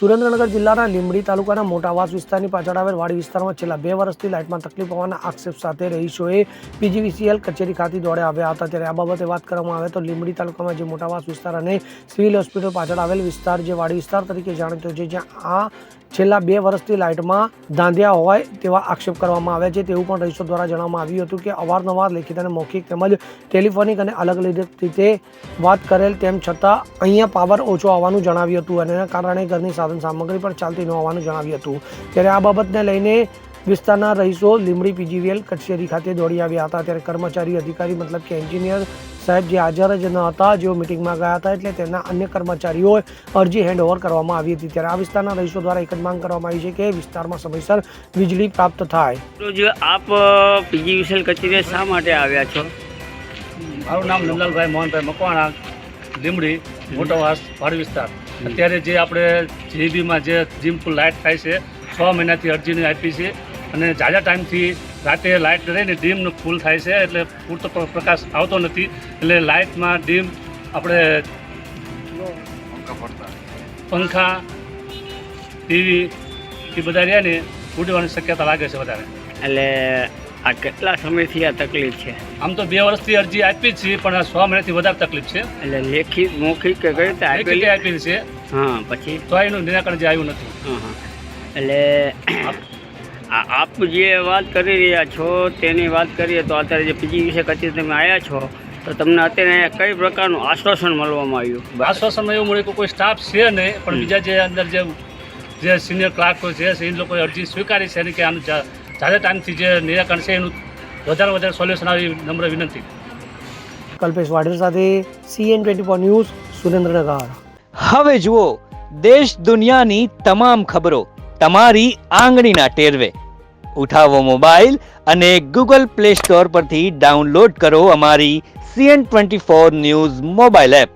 સુરેન્દ્રનગર જિલ્લાના લીંબડી તાલુકાના મોટા આવાસ વિસ્તારની પાછળ આવેલ વાડી વિસ્તારમાં છેલ્લા 2 વર્ષથી લાઇટમાં તકલીફ હોવાના આક્ષેપ સાથે રહીશોએ પીજીવીસીએલ કચેરી ખાતે દોડે આવ્યા હતા। ત્યારે આ બાબતે વાત કરવામાં આવે તો લીંબડી તાલુકામાં જે મોટા આવાસ વિસ્તાર અને સિવિલ હોસ્પિટલ પાછળ આવેલ વિસ્તાર જે વાડી વિસ્તાર તરીકે જાણીતો છે, જ્યાં આ છેલ્લા 2 વર્ષથી લાઇટમાં ધાંધિયા હોય તેવા આક્ષેપ કરવામાં આવ્યા છે। તેવું પણ રહીશો દ્વારા જણાવવામાં આવ્યું હતું કે અવારનવાર લેખિત અને મૌખિક તેમજ ટેલિફોનિક અને અલગ અલગ રીતે વાત કરેલ તેમ છતાં અહીંયા પાવર ઓછો આવવાનું જણાવ્યું હતું અને એના કારણે ઘરની સાધન સામગ્રી પણ ચાલતી ન હોવાનું જણાવ્યું હતું। ત્યારે આ બાબતને લઈને વિસ્તારના રહીશો લીંબડી પીજીવીએલ કચેરી ખાતે દોડી આવ્યા હતા। ત્યારે કર્મચારી અધિકારી મતલબ કે એન્જિનિયર સાહેબ જે હાજર જ ન હતા, જેઓ મિટિંગમાં ગયા હતા, એટલે તેમના અન્ય કર્મચારીઓએ અરજી હેન્ડઓવર કરવામાં આવી હતી। ત્યારે આ વિસ્તારના રહીશો દ્વારા એક જ માંગ કરવામાં આવી છે કે વિસ્તારમાં સમયસર વીજળી પ્રાપ્ત થાય। તો જે આપ પીજીવીસીએલ કચેરીએ શા માટે આવ્યા છો? મારું નામ નંદલાલભાઈ મોહનભાઈ મકવાણા, લીંબડી મોટો વાસ વાડી વિસ્તાર। અત્યારે જે આપણે જીબીમાં જે જીમ ફૂલ લાઇટ થાય છે, 6 મહિનાથી અરજીને આપી છે અને ઝાઝા ટાઈમથી રાતે લાઇટ રહીને ડીમ ફૂલ થાય છે, એટલે પૂરતો પ્રકાશ આવતો નથી, એટલે લાઇટમાં ડીમ આપણે પંખા ટીવી એ બધા રહ્યા ને ઉડવાની શક્યતા લાગે છે વધારે। એટલે આ કેટલા સમયથી આ તકલીફ છે? આમ તો 2 વર્ષથી અરજી આપી જ છે, પણ 6 મહિનાથી વધારે તકલીફ છે। એટલે લેખિત મૌખિક કે કઈ રીતે આપેલી? આપેલી છે, હા, પછી તો એનું નિરાકરણ જે આવ્યું નથી। હા, એટલે આપ જે વાત કરી રહ્યા છો તેની વાત કરીએ તો અત્યારે જે પીજીવીસીએલ કચેરી તમે આવ્યા છો તો તમને અત્યારે કઈ પ્રકારનું આશ્વાસન મળવામાં આવ્યું? આશ્વાસનમાં એવું મળ્યું કે કોઈ સ્ટાફ છે નહીં, પણ બીજા જે અંદર જે સિનિયર ક્લાર્કો છે એ લોકોએ અરજી સ્વીકારી છે અને કે આનું જાજા ટાઈમથી જે નિરાકરણ છે એનું વધારે સોલ્યુશન આવી નમ્ર વિનંતી। કલ્પેશ વાઢેર સાથે CN24 ન્યૂઝ, સુરેન્દ્રનગર। હવે જુઓ દેશ દુનિયાની તમામ ખબરો તમારી આંગળીના ટેરવે। ઉઠાવો મોબાઈલ અને ગૂગલ પ્લે સ્ટોર પરથી ડાઉનલોડ કરો અમારી CN24 ન્યૂઝ મોબાઈલ એપ।